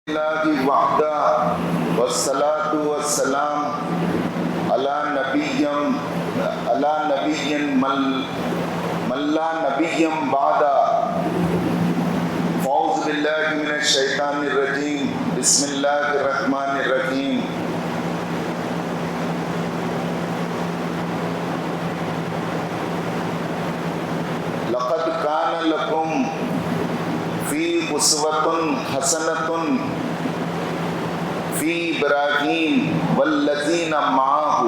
اللہ وحدہ والصلاۃ والسلام علی نبی من لا نبی بعد اعوذ باللہ من الشیطان الرجیم بسم اللہ الرحمن الرحیم لقد کان لکم فی اسوۃ حسنۃ فی ابراہیم والذین معہ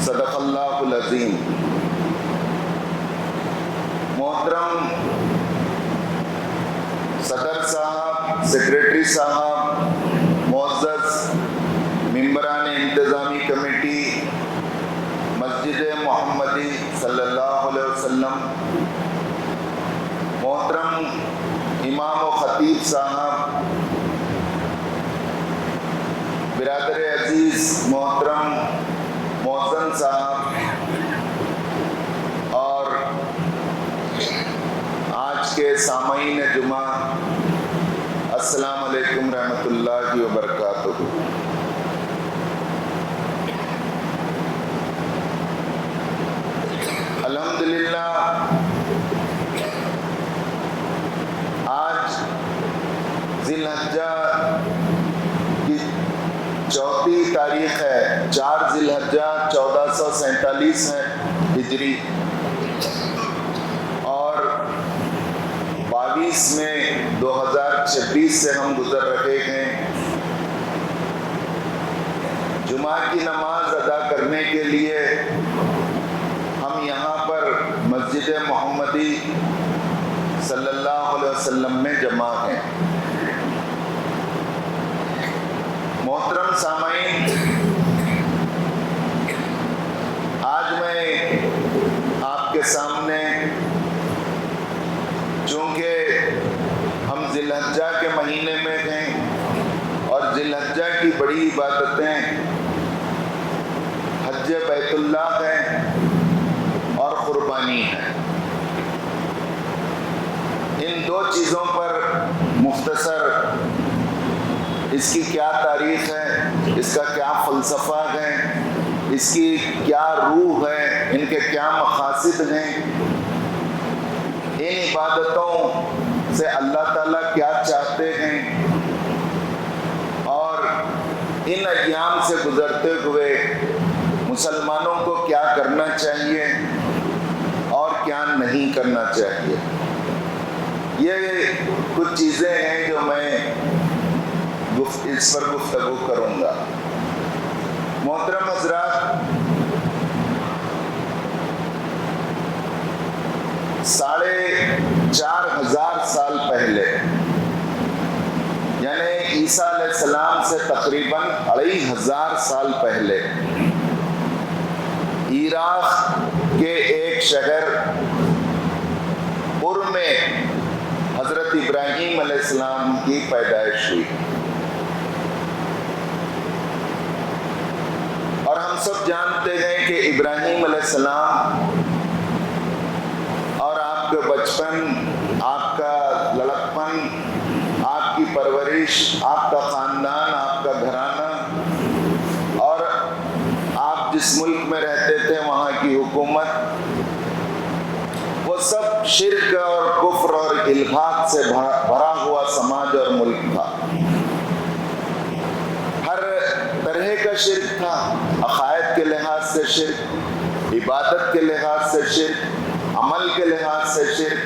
صدق اللہ العظیم۔ محترم صدر صاحب، سیکریٹری صاحب، معزز ممبران انتظامی کمیٹی مسجد محمدی صلی اللہ علیہ وسلم، محترم امام و خطیب صاحب، برادر عزیز محترم محسن صاحب، اور آج کے سامعین جمعہ، السلام علیکم رحمۃ اللہ وبرکاتہ۔ الحمدللہ آج ذی الحجہ کی 34 تاریخ ہے، 4 ذی الحجہ 1447 ہے ہجری، اور 22 میں 2026 سے ہم گزر رہے ہیں۔ جمعہ کی نماز ادا کرنے کے لیے ہم یہاں پر مسجد محمدی صلی اللہ علیہ وسلم میں جمع ہیں۔ محترم سامعین، آج میں آپ کے سامنے، چونکہ ہم ذی الحجہ کے مہینے میں ہیں اور ذی الحجہ کی بڑی عبادتیں حج بیت اللہ ہے اور قربانی ہے، ان دو چیزوں پر مختصر اس کی کیا تاریخ ہے، اس کا کیا فلسفہ ہے، اس کی کیا روح ہے، ان کے کیا مقاصد ہیں، ان عبادتوں سے اللہ تعالیٰ کیا چاہتے ہیں، اور ان ایام سے گزرتے ہوئے مسلمانوں کو کیا کرنا چاہیے اور کیا نہیں کرنا چاہیے۔ یہ کچھ چیزیں ہیں جو میں اس پر گفتگو کروں گا۔ محترم حضرات، 4500 سال پہلے، یعنی عیسیٰ علیہ السلام سے تقریباً 2500 سال پہلے، عراق کے ایک شہر پر میں حضرت ابراہیم علیہ السلام کی پیدائش ہوئی، اور ہم سب جانتے ہیں کہ ابراہیم علیہ السلام اور آپ کا بچپن، آپ کا لڑکپن، آپ کی پرورش، آپ کا خاندان، آپ کا گھرانہ، اور آپ جس ملک میں رہتے تھے وہاں کی حکومت، وہ سب شرک اور کفر اور الحاد سے بھرا ہوا سماج اور ملک تھا۔ ہر طرح کا شرک تھا، عقائد کے لحاظ سے شرک، عبادت کے لحاظ سے شرک، عمل کے لحاظ سے شرک،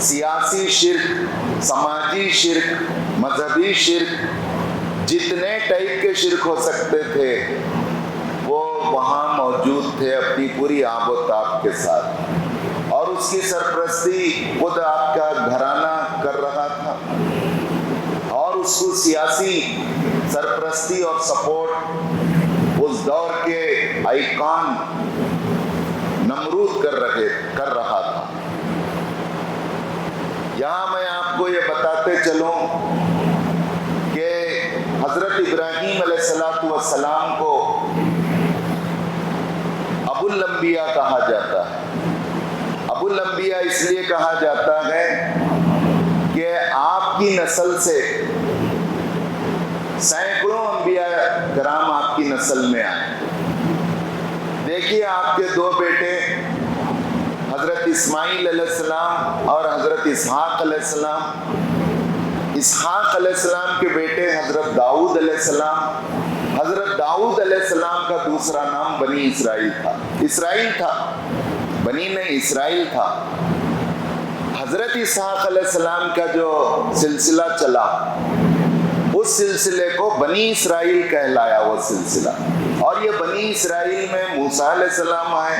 سیاسی شرک، سماجی شرک، مذہبی شرک، جتنے ٹائپ کے شرک ہو سکتے تھے وہ وہاں موجود تھے اپنی پوری آب و تاب کے ساتھ، اور اس کی سرپرستی خود آپ کا گھرانہ کر رہا تھا، اور اس کو سیاسی سرپرستی اور سپورٹ اس دور کے آئیکن نمرود کر رہا تھا۔ یہاں میں آپ کو یہ بتاتے چلوں کہ حضرت ابراہیم علیہ السلام کو ابو الانبیاء کہا جاتا ہے۔ ابو الانبیاء اس لیے کہا جاتا ہے کہ آپ کی نسل سے سینکڑوں انبیاء کرام آپ کی نسل میں آئے. دیکھیے آپ کے دو بیٹے حضرت اسماعیل علیہ السلام اور حضرت اسحاق علیہ السلام. اسحاق علیہ السلام کے بیٹے حضرت داؤد علیہ السلام. حضرت داؤد علیہ السلام کا دوسرا نام بنی اسرائیل تھا. اسرائیل تھا، بنی نہیں، اسرائیل تھا. حضرت اسحاق علیہ السلام کا جو سلسلہ چلا اس سلسلے کو بنی اسرائیل کہلایا وہ سلسلہ. اور یہ بنی اسرائیل میں موسیٰ علیہ السلام آئے.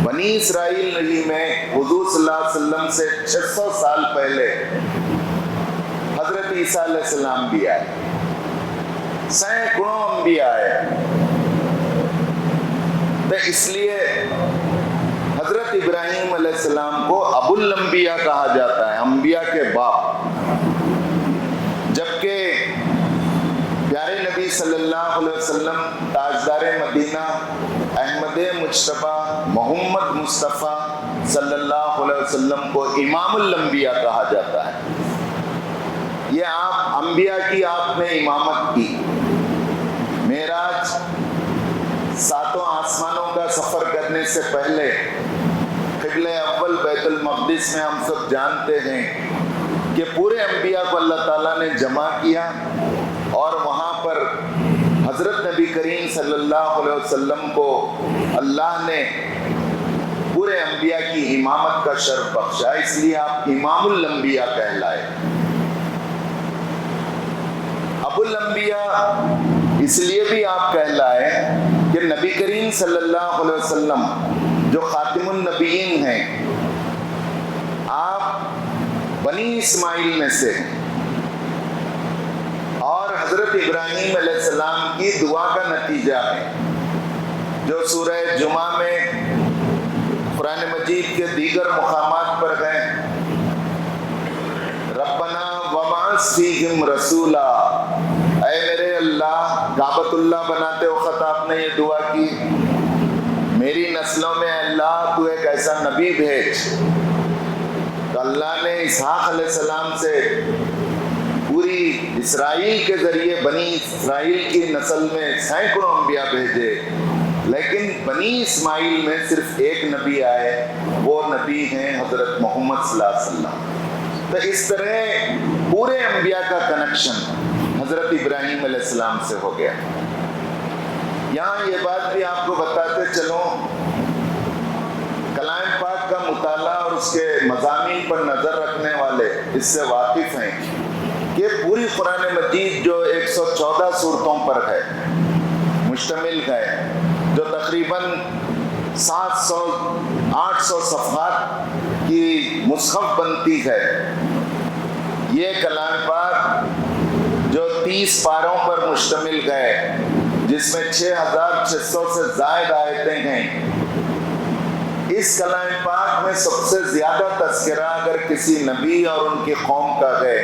بنی اسرائیل ہی میں حضور صلی اللہ علیہ وسلم سے 600 سال پہلے حضرت عیسیٰ علیہ السلام بھی آئے. سینکڑوں انبیاء آئے. تو اس لیے حضرت ابراہیم علیہ السلام کو ابو الانبیاء کہا جاتا ہے، انبیاء کے باپ. جبکہ پیارے نبی صلی اللہ علیہ وسلم تاجدار مدینہ احمد مجتبیٰ محمد مصطفیٰ صلی اللہ علیہ وسلم کو امام الانبیاء کہا جاتا ہے. یہ آپ انبیاء کی آپ نے امامت کی. معراج 7 آسمانوں کا سفر کرنے سے پہلے قبلہ اول بیت المقدس میں ہم سب جانتے ہیں کہ پورے انبیاء کو اللہ تعالیٰ نے جمع کیا اور وہاں پر حضرت نبی کریم صلی اللہ علیہ وسلم کو اللہ نے پورے انبیاء کی امامت کا شرف بخشا. اس لیے آپ امام الانبیاء کہلائے. ابو الانبیاء اس لیے بھی آپ کہلائے کہ نبی کریم صلی اللہ علیہ وسلم جو خاتم النبیین ہیں، آپ بنی اسماعیل میں سے اور حضرت ابراہیم علیہ السلام کی دعا کا نتیجہ ہے جو سورہ جمعہ میں قرآن مجید کے دیگر مقامات پر ہے. ربنا وبعث فیہم رسولا، اے میرے اللہ، کعبۃ اللہ بناتے وقت آپ نے یہ دعا کی، میری نسلوں میں اللہ تو ایک ایسا نبی بھیج. تو اللہ نے اسحاق علیہ السلام سے پوری اسرائیل کے ذریعے بنی اسرائیل کی نسل میں سینکڑوں انبیاء بھیجے، لیکن بنی اسماعیل میں صرف ایک نبی آئے، وہ نبی ہیں حضرت محمد صلی اللہ علیہ وسلم. تو اس طرح پورے انبیاء کا کنیکشن حضرت ابراہیم علیہ السلام سے ہو گیا. یہاں یہ بات بھی آپ کو بتاتے چلوں، کلام پاک کا مطالعہ اور اس کے مضامین پر نظر رکھنے والے اس سے واقف ہیں کہ پوری قرآن مجید جو 114 سورتوں پر ہے مشتمل ہے، جو تقریباً 700-800 صفحات کی مصحف بنتی ہے، یہ کلام پاک جو 30 پاروں پر مشتمل ہے جس میں 6600 سے زائد آیتیں ہیں، اس کلام پاک میں سب سے زیادہ تذکرہ اگر کسی نبی اور ان کی قوم کا ہے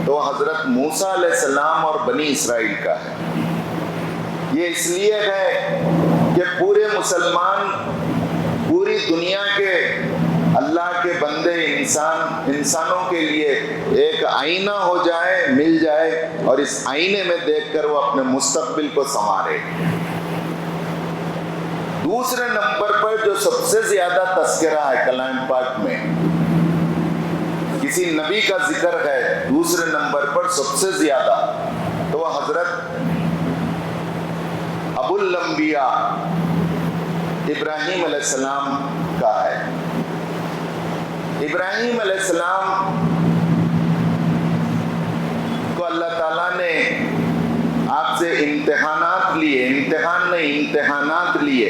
تو حضرت موسیٰ علیہ السلام اور بنی اسرائیل کا ہے. یہ اس لیے ہے کہ پورے مسلمان پوری دنیا کے اللہ کے بندے انسانوں کے لیے ایک آئینہ ہو جائے، مل جائے، اور اس آئینے میں دیکھ کر وہ اپنے مستقبل کو سنوارے. دوسرے نمبر پر جو سب سے زیادہ تذکرہ ہے کلام پاک میں، کسی نبی کا ذکر ہے دوسرے نمبر پر سب سے زیادہ، تو وہ حضرت ابو الانبیاء ابراہیم علیہ السلام کا ہے. ابراہیم علیہ السلام کو اللہ تعالیٰ نے آپ سے امتحانات لیے، امتحان نہیں امتحانات لیے.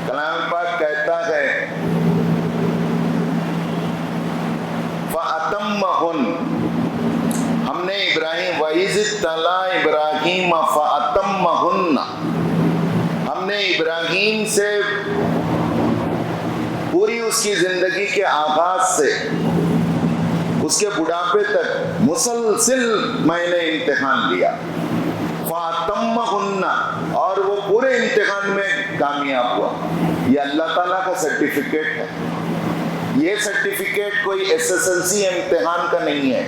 کلام پاک کہتا ہے فَأَتَمَّهُنْ، ہم نے ابراہیم وَإِذِ ابْتَلَىٰ إِبْرَاهِيمَ فَأَتَمَّهُنْ، ہم نے ابراہیم سے پوری اس کی زندگی کے آغاز سے اس کے بڑھاپے تک مسلسل میں نے امتحان لیا. فَأَتَمَّهُنَّ، اور وہ پورے امتحان میں کامیاب ہوا. یہ اللہ تعالیٰ کا سرٹیفکیٹ ہے. یہ سرٹیفکیٹ کوئی SSLC امتحان کا نہیں ہے.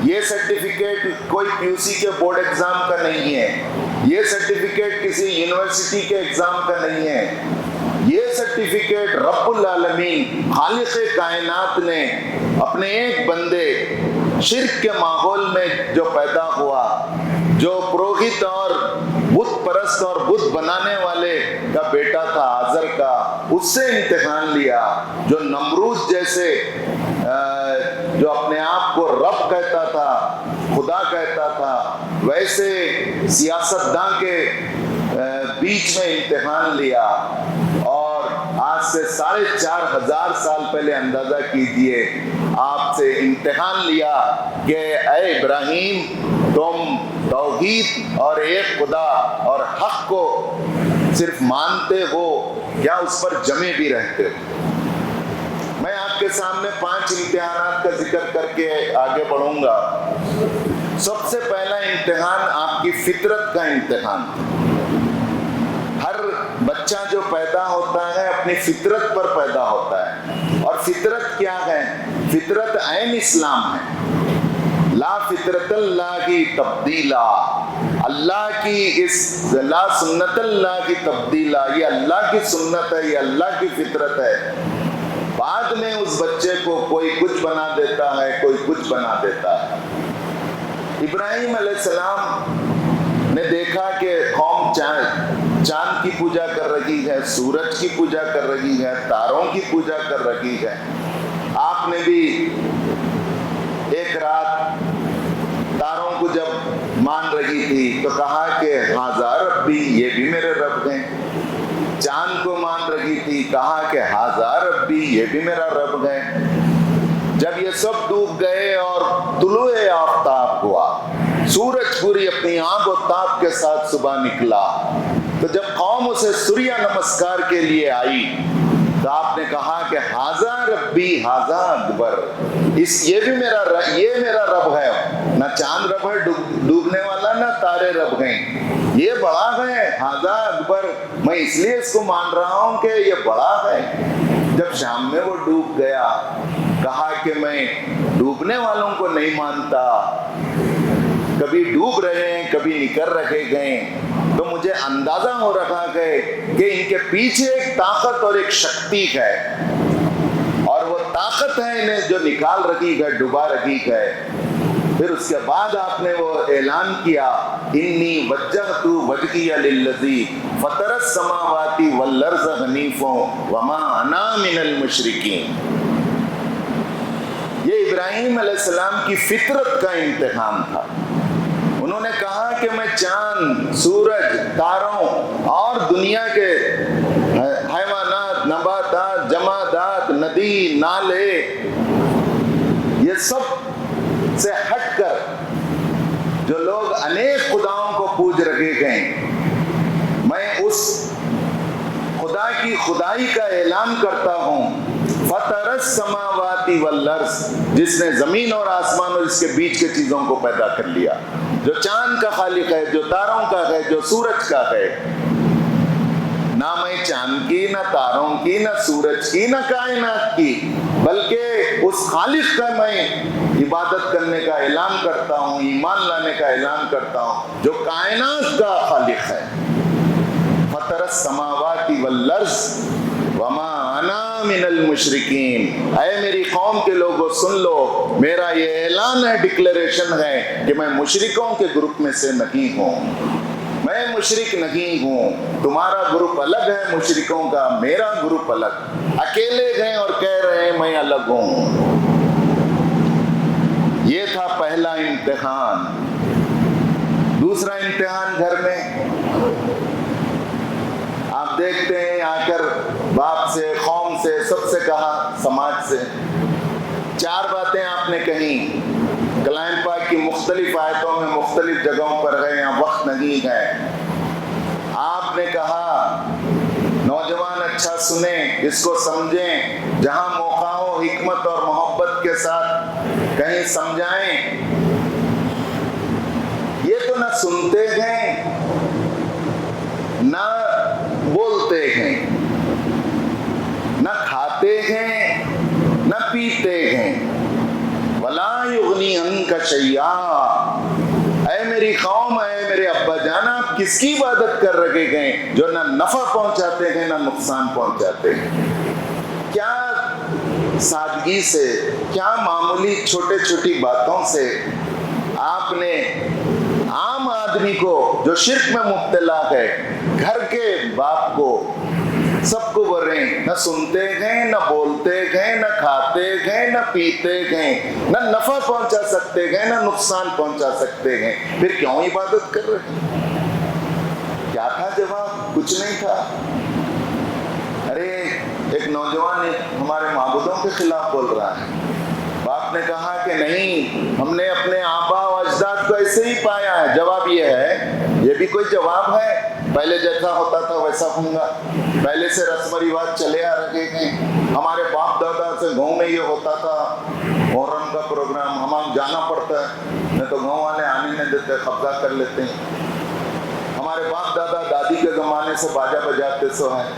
یہ سرٹیفکیٹ کوئی PUC کے بورڈ ایگزام کا نہیں ہے، یہ سرٹیفکیٹ کسی یونیورسٹی کے ایگزام کا نہیں ہے، یہ سرٹیفکیٹ رب العالمین خالق کائنات نے اپنے ایک بندے شرک کے ماحول میں جو پیدا ہوا، جو پروہت اور بت پرست اور بت بنانے والے کا بیٹا تھا آزر کا، اس سے امتحان لیا، جو نمرود جیسے جو اپنے آپ کو رب کہتا تھا، خدا کہتا تھا، ویسے سیاستداں کے بیچ میں امتحان لیا، اور آج سے 4500 سال پہلے اندازہ کیجئے آپ سے امتحان لیا کہ اے ابراہیم تم توحید اور ایک خدا اور حق کو صرف مانتے ہو یا اس پر جمے بھی رہتے ہو؟ میں آپ کے سامنے 5 امتحانات کا ذکر کر کے آگے بڑھوں گا۔ سب سے پہلا امتحان آپ کی فطرت کا امتحان۔ ہر بچہ جو پیدا ہوتا ہے اپنی فطرت پر پیدا ہوتا ہے، اور فطرت کیا ہے؟ فطرت عین اسلام ہے۔ لا فطرت اللہ کی تبدیلا، اللہ کی اس لا سنت اللہ کی تبدیلا، یہ اللہ کی سنت ہے، یہ اللہ کی فطرت ہے۔ بعد میں اس بچے کو کوئی کچھ بنا دیتا ہے، کوئی کچھ بنا دیتا ہے۔ ابراہیم علیہ السلام نے دیکھا کہ قوم چاند کی پوجا کر رہی ہے، سورج کی پوجا کر رہی ہے، تاروں کی پوجا کر رہی ہے۔ آپ نے بھی ایک رات تاروں کو جب مان رہی تھی تو کہا کہ ہاذا ربی، یہ بھی میرے رب ہیں۔ چاند کو مان رہی تھی، کہا کہ ہاذا ربی، یہ بھی میرا رب ہے۔ جب یہ سب ڈوب گئے اور طلوع آفتاب ہوا، سورج پوری اپنی آب و تاب کے ساتھ صبح نکلا، تو جب قوم اسے سوریہ نمسکار کے لیے آئی تو آپ نے کہا کہ ہاذا ربی ہاذا اکبر، یہ بھی میرا رب ہے۔ نہ چاند رب ہے ڈوبنے والا، نہ تارے رب ہیں، یہ بڑا ہے، ہاذا اکبر، میں اس لیے اس کو مان رہا ہوں کہ یہ بڑا ہے۔ جب شام میں وہ ڈوب گیا، کہا کہ میں ڈوبنے والوں کو نہیں مانتا، کبھی ڈوب رہے ہیں کبھی نکل رہے گئے، تو مجھے اندازہ ہو رہا ہے کہ ان کے پیچھے ایک طاقت اور ایک شکتی ہے، اور وہ طاقت ہے انہیں جو نکال رہی ہے، ڈبا رہی ہے۔ پھر اس کے بعد آپ نے وہ اعلان کیا، انی وجہت وجہی للذی فطر السماوات والارض حنیفا وما انا من المشرکین۔ یہ ابراہیم علیہ السلام کی فطرت کا امتحان تھا۔ انہوں نے کہا کہ میں چاند، سورج، تاروں اور دنیا کے حیوانات، نباتات، جمادات، ندی، نالے، یہ سب سے ہٹ کر جو لوگ انیک خداؤں کو پوج رہے ہیں، میں اس خدا کی خدائی کا اعلان کرتا ہوں، فطر السماوات والارض، جس نے زمین اور آسمان اور اس کے بیچ کے چیزوں کو پیدا کر لیا، جو چاند کا خالق ہے، جو تاروں کا ہے، جو سورج کا ہے۔ نہ میں چاند کی، نہ تاروں کی، نہ سورج کی، نہ کائنات کی، بلکہ اس خالق کا میں عبادت کرنے کا اعلان کرتا ہوں، ایمان لانے کا اعلان کرتا ہوں، جو کائنات کا خالق ہے۔ فطر السماوات والارض وما انا من المشرکین۔ اے میری قوم کے لوگوں سن لو، میرا یہ اعلان ہے، ڈکلیریشن ہے کہ میں مشرکوں کے گروپ میں سے نہیں ہوں، میں مشرک نہیں ہوں۔ تمہارا گروپ الگ ہے مشرکوں کا، میرا گروپ الگ، اکیلے ہیں اور کہہ رہے ہیں میں الگ ہوں۔ یہ تھا پہلا امتحان۔ دوسرا امتحان گھر میں، آپ دیکھتے ہیں آ کر باپ سے، قوم سے، سب سے کہا، سماج سے 4 باتیں آپ نے کہیں۔ کلام پاک کی مختلف آیتوں میں مختلف جگہوں پر ہے، یہاں وقت نہیں ہے۔ آپ نے کہا نوجوان اچھا سنیں، اس کو سمجھیں، جہاں موقع ہو حکمت اور محبت کے ساتھ کہیں سمجھائیں۔ یہ تو نہ سنتے ہیں نہ بولتے ہیں، نہ کھاتے ہیں نہ پیتے ہیں۔ وَلَا يُغْنِي عَنْكَ شیعہ، اے میری قوم، اے میرے ابا جان، آپ کس کی عبادت کر رکھے گئے جو نہ نفع پہنچاتے ہیں نہ نقصان پہنچاتے ہیں؟ کیا سادگی سے، کیا معمولی چھوٹے چھوٹی باتوں سے آپ نے عام آدمی کو جو شرک میں مبتلا ہے، گھر کے باپ کو، سب کو بول رہے ہیں، نہ سنتے گئے، نہ بولتے گئے، نہ کھاتے گئے، نہ پیتے گئے، نہ نفع پہنچا سکتے گئے نہ نقصان پہنچا سکتے گئے، پھر کیوں عبادت کر رہے ہیں؟ کیا تھا جواب؟ کچھ نہیں تھا۔ ارے ایک نوجوان ہمارے معبودوں کے خلاف بول رہا ہے۔ باپ نے کہا کہ نہیں، ہم نے اپنے آبا و اجداد کو ایسے ہی پایا ہے۔ جواب یہ ہے، یہ بھی کوئی جواب ہے؟ پہلے جیسا ہوتا تھا ویسا ہوں گا، پہلے سے رسم و رواج چلے آ رہے ہیں، ہمارے باپ دادا سے گاؤں میں یہ ہوتا تھا، محرم کا پروگرام ہمیں جانا پڑتا ہے، نہیں تو گاؤں والے آنے نہیں دیتے، قبضہ کر لیتے ہیں۔ ہمارے باپ دادا دادی کے زمانے سے باجا بجاتے سو ہیں،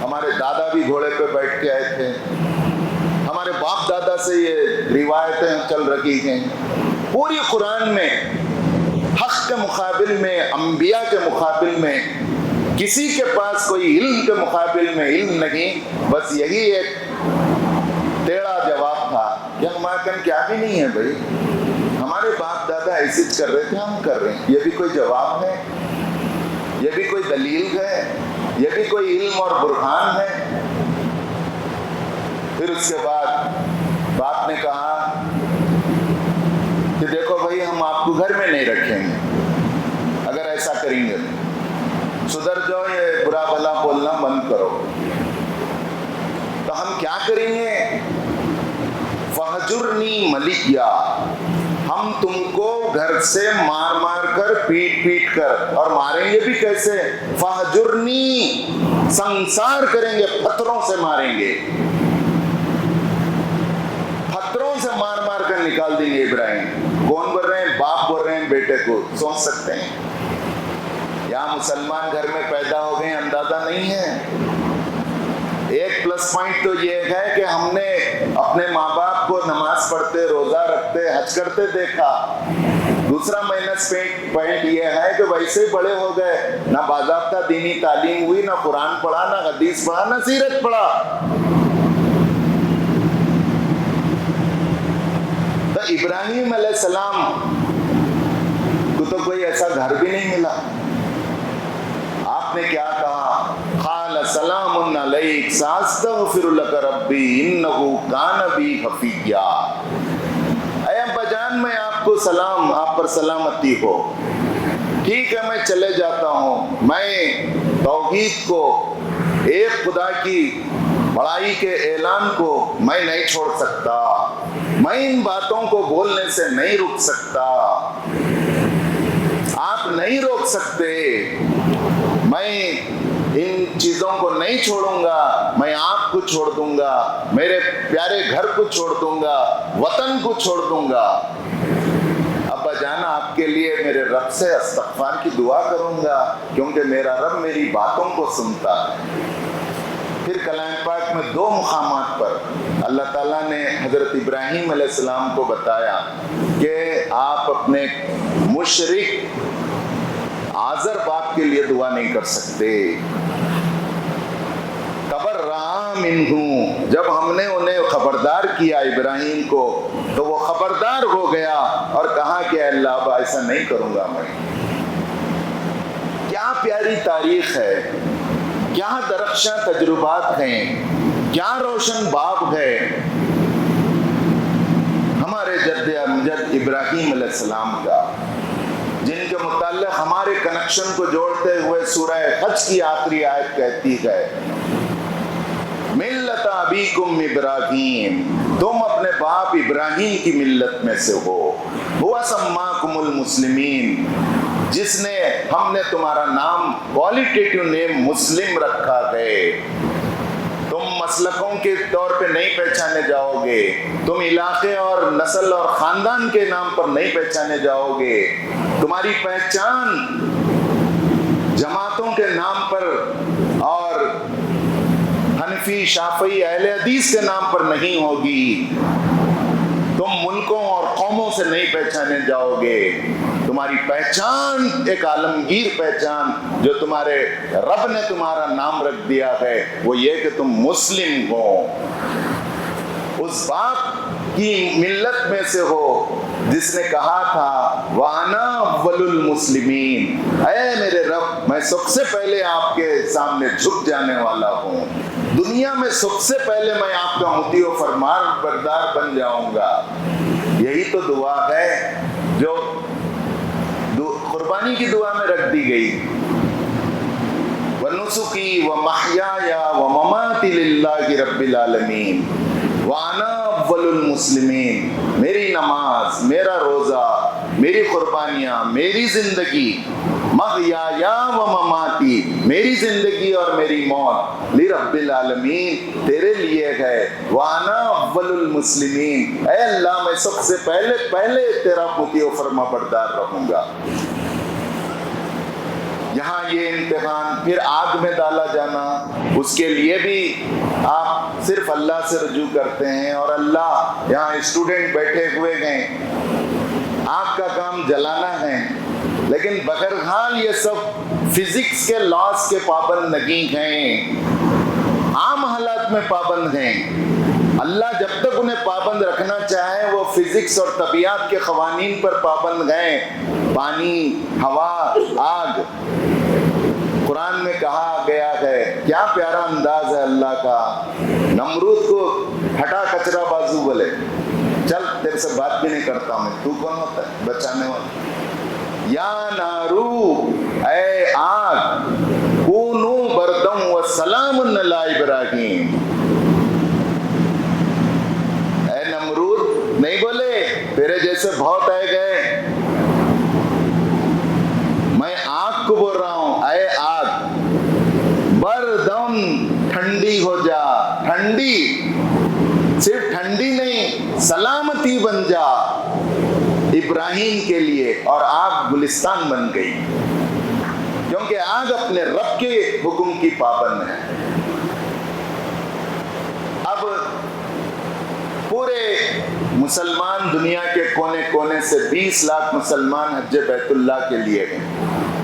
ہمارے دادا بھی گھوڑے پہ بیٹھ کے آئے تھے، ہمارے باپ دادا سے یہ روایتیں چل رہی ہیں۔ پوری قرآن میں حق کے مقابل میں، انبیاء کے مقابل میں، کسی کے پاس کوئی علم کے مقابل میں علم نہیں، بس یہی ایک ٹیڑھا جواب تھا کہ ہمارے کن کیا بھی نہیں ہے بھائی، ہمارے باپ دادا ایسے کر رہے تھے، ہم کر رہے ہیں۔ یہ بھی کوئی جواب ہے؟ یہ بھی کوئی دلیل ہے؟ یہ بھی کوئی علم اور برہان ہے؟ پھر اس کے بعد باپ نے کہا کہ دیکھو بھائی، ہم آپ کو گھر میں نہیں رکھیں گے، اگر ایسا کریں گے سدھر جاؤ، یہ برا بھلا بولنا بند کرو۔ تو ہم کیا کریں گے؟ فَحْجُرْنِي مَلِيًّا، ہم تم کو گھر سے مار مار کر، پیٹ پیٹ کر، اور ماریں گے بھی کیسے؟ فَحْجُرْنِي، سنسار کریں گے، پتھروں سے ماریں گے، پتھروں سے مار مار کر نکال دیں گے ابراہیم۔ کون بول رہے ہیں؟ باپ بول رہے ہیں بیٹے کو۔ سوچ سکتے ہیں یا مسلمان گھر میں پیدا ہو گئے، اندازہ نہیں ہے۔ ایک پلس پوائنٹ تو یہ ہے کہ ہم نے اپنے ماں باپ کو نماز پڑھتے، روزہ رکھتے، حج کرتے دیکھا۔ دوسرا مائنس پوائنٹ یہ ہے کہ ویسے ہی بڑے ہو گئے، نہ باضابطہ دینی تعلیم ہوئی، نہ قرآن پڑھا، نہ حدیث پڑھا، نہ سیرت پڑھا۔ تو ابراہیم علیہ السلام کو تو کوئی ایسا گھر بھی نہیں ملا۔ آپ نے کیا کہا؟ قال سلام علیک ساستغفر لک ربی انہ کان بی حفیہ۔ اے ابا جان، میں آپ کو سلام، آپ پر سلامتی ہو، ٹھیک ہے میں چلے جاتا ہوں، میں توحید کو، ایک خدا کی بڑائی کے اعلان کو میں نہیں چھوڑ سکتا، میں ان باتوں کو بولنے سے نہیں رک سکتا، آپ نہیں روک سکتے، میں ان چیزوں کو نہیں چھوڑوں گا، میں آپ کو چھوڑ دوں گا، میرے پیارے گھر کو چھوڑ دوں گا، وطن کو چھوڑ دوں گا۔ ابا جانا، آپ کے لیے میرے رب سے استغفار کی دعا کروں گا، کیونکہ میرا رب میری باتوں کو سنتا ہے۔ پھر کلام پاک میں 2 مقامات پر اللہ تعالیٰ نے حضرت ابراہیم علیہ السلام کو بتایا کہ آپ اپنے مشرک آزر باپ کے لیے دعا نہیں کر سکتے۔ تبرأ منہ، جب ہم نے انہیں خبردار کیا ابراہیم کو، تو وہ خبردار ہو گیا اور کہا کہ اے اللہ، اب ایسا نہیں کروں گا میں۔ کیا پیاری تاریخ ہے، کیا درخشاں تجربات ہیں، کیا روشن باب ہے ہمارے جد امجد ابراہیم علیہ السلام کا، جن کے متعلق ہمارے کنیکشن کو جوڑتے ہوئے سورہ حج کی آخری آیت کہتی ہے، ملت ابیکم ابراہیم، تم اپنے باپ ابراہیم کی ملت میں سے ہو، ہوا سماکم المسلمین، جس نے، ہم نے تمہارا نام کوالیٹیٹیو نیم مسلم رکھا ہے۔ تم مسلکوں کے طور پہ نہیں پہچانے جاؤ گے، تم علاقے اور نسل اور خاندان کے نام پر نہیں پہچانے جاؤ گے، تمہاری پہچان جماعتوں کے نام پر اور حنفی، شافعی، اہل حدیث کے نام پر نہیں ہوگی، تم ملکوں اور قوموں سے نہیں پہچانے جاؤ گے. تمہاری پہچان ایک عالمگیر پہچان جو تمہارے رب نے تمہارا نام رکھ دیا ہے وہ یہ کہ تم مسلم ہو, اس باپ کی ملت میں سے ہو جس نے کہا تھا وَأَنَا أَوَّلُ الْمُسْلِمِينَ, اے میرے رب میں سب سے پہلے آپ کے سامنے جھک جانے والا ہوں, دنیا میں سب سے پہلے میں آپ کا مطیع و فرمان بردار بن جاؤں گا. یہی تو دعا ہے جو قربانی کی دعا میں رکھ دی گئی. وَنُسُكِي وَمَحْيَايَ وَمَمَاتِي لِلَّهِ رَبِّ الْعَالَمِينَ وَأَنَا أَوَّلُ الْمُسْلِمِينَ, میری نماز, میرا روزہ, میری قربانیاں, میری زندگی, مَحْيَايَ وَمَمَاتِي, میری زندگی اور میری موت, لِرَبِّ الْعَالَمِينَ, تیرے لیے ہے. وَأَنَا أَوَّلُ الْمُسْلِمِينَ, اے اللہ میں سب سے پہلے تیرا مطیع و فرما بردار رہوں گا. یہاں یہ امتحان, پھر آگ میں ڈالا جانا, اس کے لیے بھی آپ صرف اللہ سے رجوع کرتے ہیں, اور اللہ یہاں اسٹوڈنٹ بیٹھے ہوئے ہیں, آگ کا کام جلانا ہے, لیکن بہرحال یہ سب فزکس کے لاز کے پابند نہیں ہیں, عام حالات میں پابند ہیں. اللہ جب تک انہیں پابند رکھنا چاہے وہ فزکس اور طبیعت کے قوانین پر پابند ہیں. پانی, ہوا, آگ, قرآن میں کہا گیا ہے, کیا پیارا انداز ہے اللہ کا. نمرود کو ہٹا کچرا بازو بولے, چل تیرے سے بات بھی نہیں کرتا میں, تو کون ہوتا ہے بچانے والا. یا نارو, اے آگ, کونو بردم و سلام علی ابراہیم. اے نمرود نہیں بولے, تیرے جیسے بہت آئے گئے, میں آگ کو بول رہا ہوں, اے آگ بردم, ٹھنڈی ہو جا. ٹھنڈی, صرف ٹھنڈی نہیں, سلامتی بن جا ابراہیم کے لیے. اور آگ گلستان بن گئی, کیونکہ آگ اپنے رب کے حکم کی پابند ہے. اب پورے مسلمان دنیا کے کونے کونے سے 20 لاکھ مسلمان حج بیت اللہ کے لیے گئے.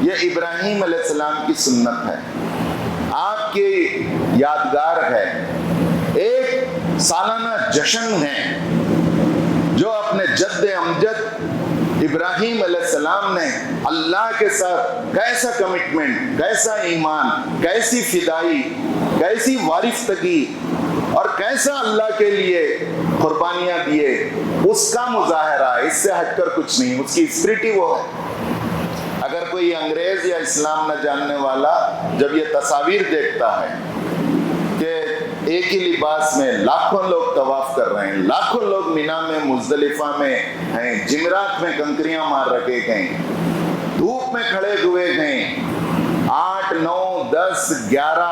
یہ ابراہیم علیہ السلام کی سنت ہے, آپ کی یادگار ہے, ایک سالانہ جشن ہے جو اپنے جد امجد ابراہیم علیہ السلام نے اللہ کے ساتھ کیسا کمٹمنٹ, کیسا ایمان, کیسی فدائی, کیسی وارفتگی اور کیسا اللہ کے لیے قربانیاں دیے, اس کا مظاہرہ ہے. اس سے ہٹ کر کچھ نہیں, اس کی اسپرٹ ہی وہ ہے. اگر کوئی انگریز یا اسلام نہ جاننے والا جب یہ تصاویر دیکھتا ہے کہ ایک ہی لباس میں لاکھوں لوگ طواف کر رہے ہیں, لاکھوں لوگ مینا میں, مزدلفہ میں ہیں, جمرات میں کنکریاں مار رکھے گئے, دھوپ میں کھڑے ہوئے گئے, 8, 9, 10, 11,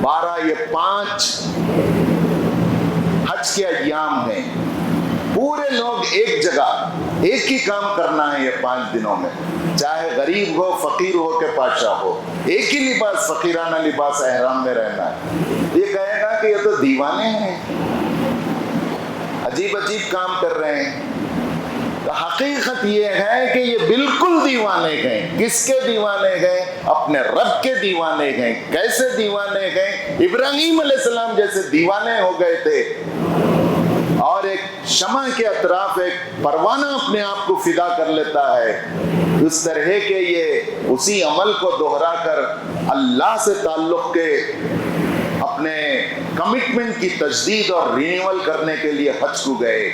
12, یہ 5 حج کے ایام ہیں. پورے لوگ ایک جگہ ایک ہی کام کرنا ہے یہ 5 دنوں میں, چاہے غریب ہو, فقیر ہو کہ پاشا ہو, ایک ہی لباس, فقیرانہ لباس احرام میں رہنا ہے. یہ کہے گا کہ یہ تو دیوانے ہیں, عجیب عجیب کام کر رہے ہیں. تو حقیقت یہ ہے کہ یہ بالکل دیوانے گئے. کس کے دیوانے گئے؟ اپنے رب کے دیوانے گئے. کیسے دیوانے گئے؟ ابراہیم علیہ السلام جیسے دیوانے ہو گئے تھے, اور ایک شمع کے اطراف ایک پروانہ اپنے آپ کو فدا کر لیتا ہے, اس طرح کے یہ اسی عمل کو دوہرا کر اللہ سے تعلق کے اپنے کمٹمنٹ کی تجدید اور رینیول کرنے کے لیے حج کو گئے.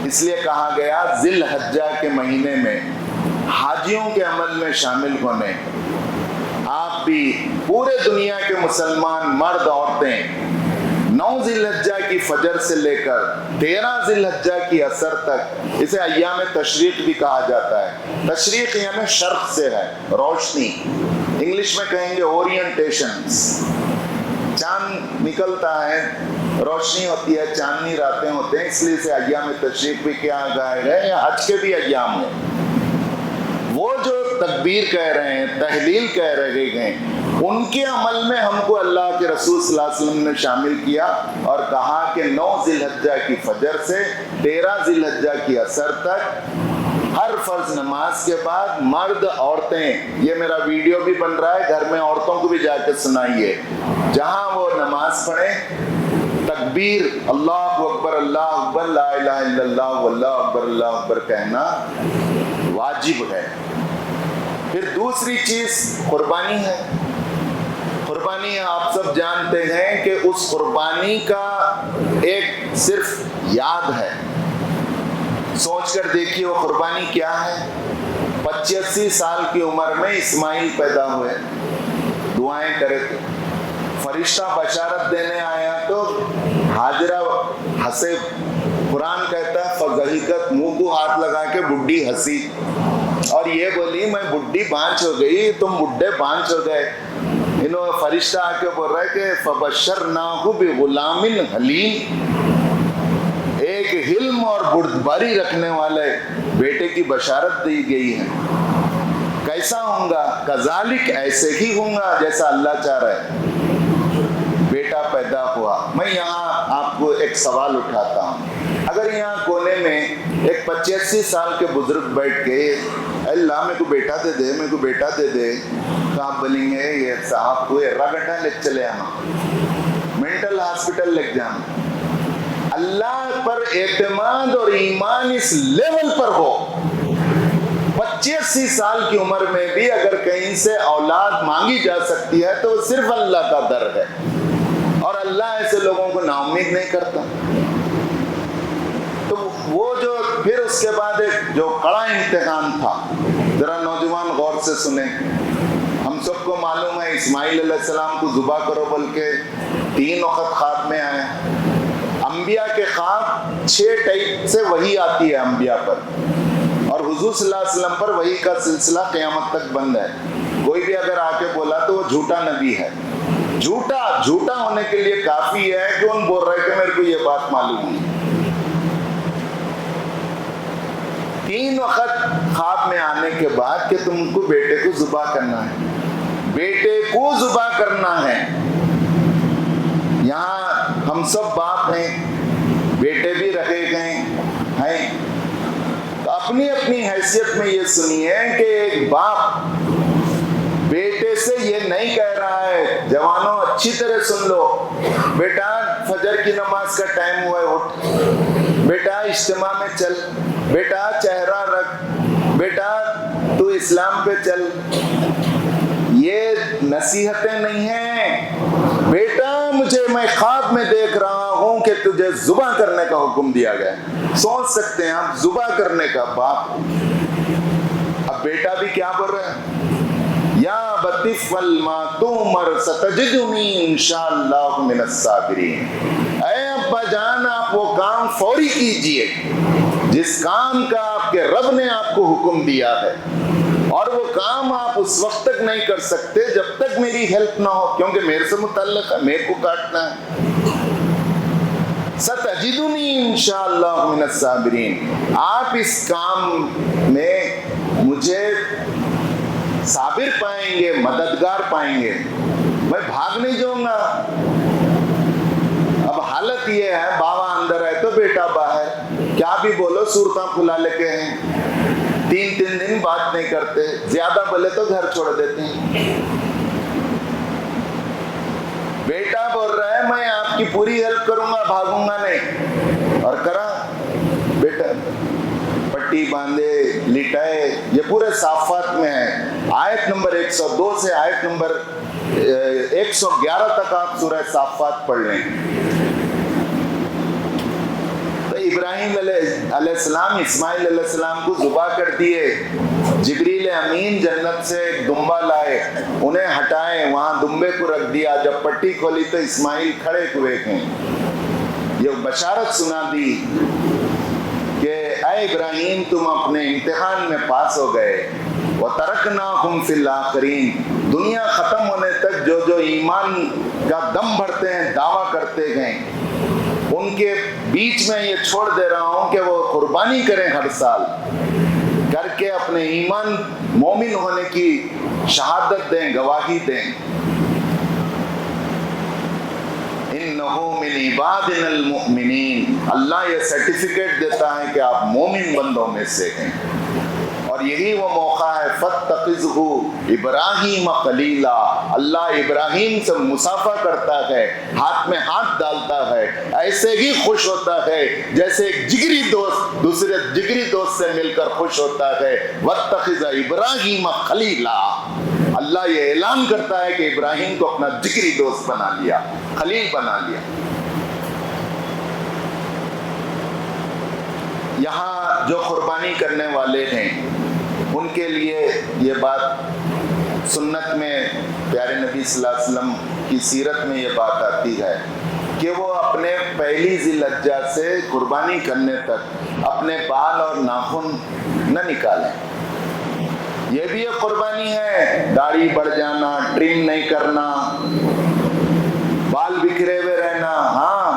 اس لیے کہا گیا ذی الحجہ کے مہینے میں حاجیوں کے عمل میں شامل ہونے. آپ بھی پورے دنیا کے مسلمان مرد عورتیں 9 ذی الحجہ کی فجر سے لے کر 13 ذی الحجہ کی عصر تک, اسے ایام تشریق بھی کہا جاتا ہے. تشریق یعنی شرق سے ہے, روشنی, انگلش میں کہیں گے اورینٹیشنز. چاند نکلتا ہے, روشنی ہوتی ہے, چاندنی راتیں ہوتے ہیں, اس لیے اسے ایام تشریق بھی کیا کہا گیا. یا حج کے بھی ایام ہیں. وہ جو تکبیر کہہ رہے ہیں, تحلیل کہہ رہے ہیں, ان کے عمل میں ہم کو اللہ کے رسول صلی اللہ علیہ وسلم نے شامل کیا اور کہا کہ 9 ذی الحجہ کی فجر سے 13 ذی الحجہ کی عصر تک ہر فرض نماز کے بعد مرد عورتیں، یہ میرا ویڈیو بھی بن رہا ہے، گھر میں عورتوں کو بھی جا کے سنائیے، جہاں وہ نماز پڑھیں تکبیر اللہ اکبر لا الہ الا اللہ واللہ اکبر اللہ اکبر کہنا واجب ہے۔ پھر دوسری چیز قربانی ہے۔ قربانی آپ سب جانتے ہیں کہ اس قربانی کا ایک صرف یاد ہے، سوچ کر دیکھیے وہ قربانی کیا ہے۔ 85 سال کی عمر میں اسماعیل پیدا ہوئے، دعائیں کرے تھے، فرشتہ بشارت دینے آیا تو حاجرہ ہنسے، قرآن کہتا ہے فضحکت، منہ کو ہاتھ لگا کے بڈھی ہنسی اور یہ بولی میں بڈھی بانچ ہو گئی، تم بڈھے بانچ ہو گئے۔ انہوں فرشتہ آ کے بول رہا ہے کہ فبشرناہ بغلام حلیم، ایک حلم اور بردباری رکھنے والے بیٹے کی بشارت دی گئی ہے۔ کیسا ہوں گا؟ کذالک، ایسے ہی ہوں گا جیسا اللہ چاہ رہا ہے۔ بیٹا پیدا ہوا۔ میں یہاں آپ کو ایک سوال اٹھاتا ہوں، اگر یہاں کونے میں ایک 85 سال کے بزرگ بیٹھ کے اللہ میرے کو بیٹا دے دے، میرے کو بیٹا دے دے، تو آپ بولیں گے یہ صاحب کو ایرا گڈھا لے چلے آنا، مینٹل ہاسپٹل لے جانا۔ اللہ پر اعتماد اور ایمان اس لیول پر ہو، 85 سال کی عمر میں بھی اگر کہیں سے اولاد مانگی جا سکتی ہے تو وہ صرف اللہ کا در ہے، اور اللہ ایسے لوگوں کو نا امید نہیں کرتا۔ تو وہ جو پھر اس کے بعد ایک جو کڑا امتحان تھا، ذرا نوجوان غور سے سنیں۔ ہم سب کو معلوم ہے اسماعیل علیہ السلام کو ذبح کرو بلکہ 3 وقت خواب میں آئے۔ انبیاء کے خواب 6 ٹائپ سے وحی آتی ہے انبیاء پر، اور حضور صلی اللہ علیہ وسلم پر وحی کا سلسلہ قیامت تک بند ہے۔ کوئی بھی اگر آ کے بولا تو وہ جھوٹا نبی ہے۔ جھوٹا ہونے کے لیے کافی ہے کہ ان بول رہے کہ میرے کو یہ بات معلوم ہے۔ 3 وقت خواب میں آنے کے بعد کہ تم کو بیٹے کو ذبح کرنا ہے، بیٹے کو ذبح کرنا ہے۔ یہاں ہم سب باپ ہیں، بیٹے بھی رکھے گئے ہیں، تو اپنی اپنی حیثیت میں یہ سنیے کہ ایک باپ بیٹے سے یہ نہیں کہہ رہا ہے، جوانوں اچھی طرح سن لو، بیٹا فجر کی نماز کا ٹائم ہوا ہے، اٹھ بیٹا، اجتماع میں چل بیٹا، چہرہ رکھ بیٹا، تو اسلام پہ چل۔ یہ نصیحتیں نہیں ہیں۔ بیٹا مجھے، میں خواب میں دیکھ رہا ہوں کہ تجھے ذبح کرنے کا حکم دیا گیا ہے۔ سوچ سکتے ہیں آپ، ذبح کرنے کا باپ۔ اب بیٹا بھی کیا بول رہے ہیں؟ یا ابت افعل ما تؤمر ستجدنی انشاءاللہ من الصابرین۔ اے ابا جان، آپ وہ کام فوری کیجئے جس کام کا آپ کے رب نے آپ کو حکم دیا ہے، اور وہ کام آپ اس وقت تک نہیں کر سکتے جب تک میری ہیلپ نہ ہو، کیونکہ میرے سے متعلق ہے، میرے کو کاٹنا ہے۔ ستجدنی انشاءاللہ من الصابرین، آپ اس کام میں مجھے صابر پائیں گے، مددگار پائیں گے، میں بھاگ نہیں جاؤں گا۔ اب حالت یہ ہے، بابا اندر ہے تو بیٹا باہر، کیا بھی بولو صورتاں کھلا لے کے ہیں، 3 دن بات نہیں کرتے، زیادہ بولے تو گھر چھوڑ دیتے ہیں۔ بیٹا بول رہا ہے میں آپ کی پوری ہیلپ کروں گا، بھاگوں گا نہیں، اور کرا بیٹا پٹی باندھے، لٹائے۔ یہ پورے صافات میں ہے، آیت نمبر 102 سے آیت نمبر 111 تک آپ سورہ صافات پڑھ لیں۔ تو ابراہیم علیہ السلام اسماعیل علیہ السلام کو ذبح کر دیے، جبریل امین جنت سے ایک دمبا لائے، انہیں ہٹائے، وہاں دمبے کو رکھ دیا، جب پٹی کھولی تو اسماعیل کھڑے ہوئے ہیں۔ یہ بشارت سنا دی کہ اے ابراہیم تم اپنے امتحان میں پاس ہو گئے، وَتَرَكْنَاهُمْ فِي الْآخِرِينَ، دنیا ختم ہونے تک جو جو ایمان کا دم بھرتے ہیں، دعویٰ کرتے گئے، ان کے بیچ میں یہ چھوڑ دے رہا ہوں کہ وہ قربانی کریں، ہر سال کر کے اپنے ایمان مومن ہونے کی شہادت دیں، گواہی دیں۔ انہو من عبادنا المؤمنین، اللہ یہ سرٹیفکیٹ دیتا ہے کہ آپ مومن بندوں میں سے ہیں، اور یہی وہ موقع ہے فاتخذہ ابراہیم خلیلا، اللہ ابراہیم سے مصافحہ کرتا ہے، ہاتھ میں ہاتھ ڈالتا ہے، ایسے ہی خوش ہوتا ہے جیسے ایک جگری دوست دوسرے جگری دوست سے مل کر خوش ہوتا ہے۔ واتخذ ابراہیم خلیلا، اللہ یہ اعلان کرتا ہے کہ ابراہیم کو اپنا جگری دوست بنا لیا، خلیل بنا لیا۔ یہاں جو قربانی کرنے والے ہیں ان کے لیے یہ بات سنت میں پیارے نبی صلی اللہ علیہ وسلم کی سیرت میں یہ بات آتی ہے کہ وہ اپنے پہلی ذی الحجہ سے قربانی کرنے تک اپنے بال اور ناخن نہ نکالیں۔ یہ بھی ایک قربانی ہے، داڑھی بڑھ جانا، ٹرم نہیں کرنا، بال بکھرے ہوئے رہنا۔ ہاں،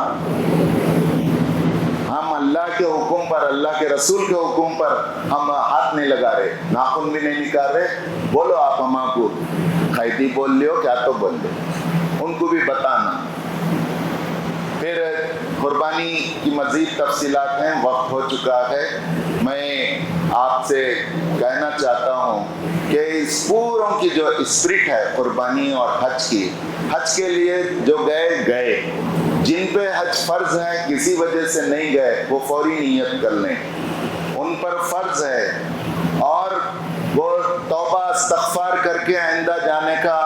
ہم اللہ کے حکم پر، اللہ کے رسول کے حکم پر ہم ہاتھ نہیں لگا رہے، ناخن بھی نہیں نکال رہے۔ بولو آپ ہما کو قیدی بول لیو، کیا تو بول لو، ان کو بھی بتانا۔ پھر قربانی کی مزید تفصیلات ہیں، وقت ہو چکا ہے۔ میں آپ سے کہنا چاہتا ہوں کہ اس پوروں کی جو اسپرٹ ہے قربانی اور حج کی، حج کے لیے جو گئے، جن پہ حج فرض ہے کسی وجہ سے نہیں گئے وہ فوری نیت کر لیں، ان پر فرض ہے، اور وہ توبہ استغفار کر کے آئندہ جانے کا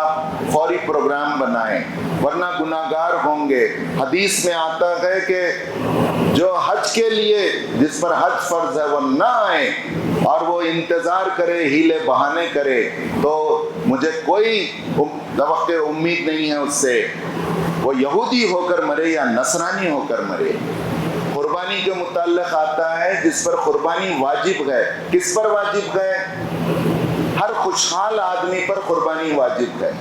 فوری پروگرام بنائیں، ورنہ گناہگار ہوں گے۔ حدیث میں آتا ہے کہ جو حج کے لیے جس پر حج فرض ہے وہ نہ آئے اور وہ انتظار کرے، ہیلے بہانے کرے، تو مجھے کوئی توقع امید نہیں ہے اس سے، وہ یہودی ہو کر مرے یا نصرانی ہو کر مرے۔ قربانی کے متعلق آتا ہے جس پر قربانی واجب ہے۔ کس پر واجب ہے؟ ہر خوشحال آدمی پر قربانی واجب ہے۔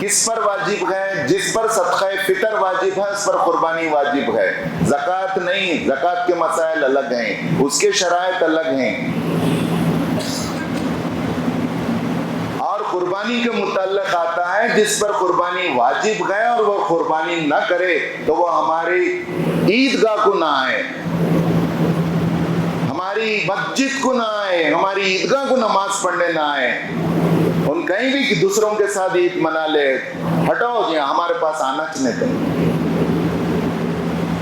کس پر واجب ہے؟ جس پر صدقہ فطر واجب ہے اس پر قربانی واجب ہے، زکوٰۃ نہیں، زکوٰۃ کے مسائل الگ ہیں، اس کے شرائط الگ ہیں۔ اور قربانی کے متعلق آتا ہے جس پر قربانی واجب ہے اور وہ قربانی نہ کرے تو وہ ہماری عیدگاہ کو نہ آئے، ہماری مسجد کو نہ آئے، ہماری عیدگاہ کو نماز پڑھنے نہ آئے۔ ان کہیں بھی کہ دوسروں کے ساتھ عید منا لے، ہٹو جی ہمارے پاس آنا چنے دیں۔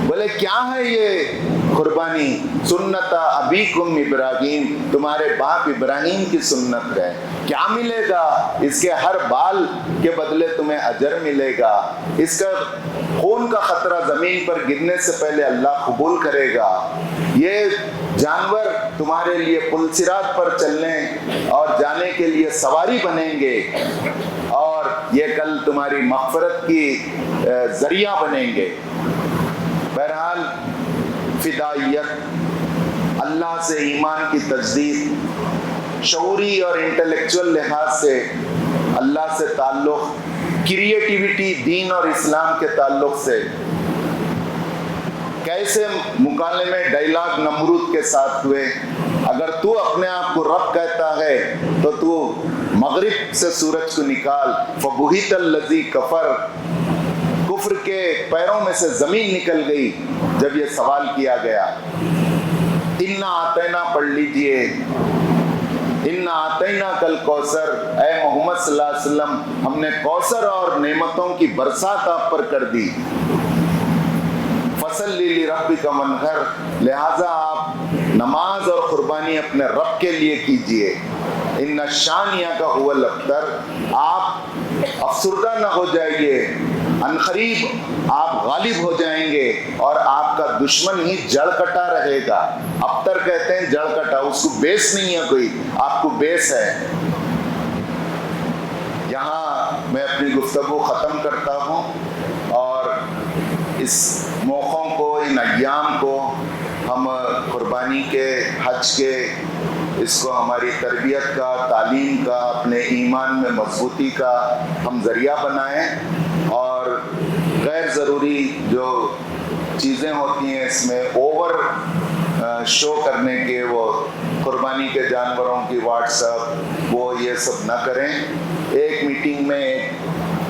بولے کیا ہے یہ قربانی؟ سنت ابیکم ابراہیم، تمہارے باپ ابراہیم کی سنت ہے۔ کیا ملے گا؟ اس کے ہر بال کے بدلے تمہیں اجر ملے گا، اس کا خون کا خطرہ زمین پر گرنے سے پہلے اللہ قبول کرے گا، یہ جانور تمہارے لیے پل صراط پر چلنے اور جانے کے لیے سواری بنیں گے، اور یہ کل تمہاری مغفرت کی ذریعہ بنیں گے۔ بہرحال فدائیت، اللہ سے ایمان کی تجدید، شعوری اور انٹلیکچول لحاظ سے اللہ سے تعلق، کریٹیوٹی دین اور اسلام کے تعلق سے، کیسے مکالمے ڈائلاگ نمرود کے ساتھ ہوئے۔ اگر تو اپنے آپ کو رب کہتا ہے تو تو مغرب سے سورج کو نکال، فبہت الذی کفر، کفر کے پیروں میں سے زمین نکل گئی جب یہ سوال کیا گیا۔ انا آتینا پڑھ لیجئے، انا آتینا کل کوثر، اے محمد صلی اللہ علیہ وسلم ہم نے کوثر اور نعمتوں کی برسات آپ پر کر دی۔ فصلی لربک وانحر، لہٰذا آپ نماز اور قربانی اپنے رب کے لیے کیجئے۔ ان شانیہ کا هو الابتر، آپ افسردہ نہ ہو جائیے، عنقریب آپ غالب ہو جائیں گے اور آپ کا دشمن ہی جڑ کٹا رہے گا۔ ابتر کہتے ہیں جڑ کٹا، اس کو بیس نہیں ہے کوئی، آپ کو بیس ہے۔ یہاں میں اپنی گفتگو ختم کرتا ہوں، اور اس موقعوں کو، ان ایام کو ہم قربانی کے، حج کے، اس کو ہماری تربیت کا، تعلیم کا، اپنے ایمان میں مضبوطی کا ہم ذریعہ بنائیں، اور غیر ضروری جو چیزیں ہوتی ہیں اس میں اوور شو کرنے کے، وہ قربانی کے جانوروں کی واٹس ایپ وہ یہ سب نہ کریں۔ ایک میٹنگ میں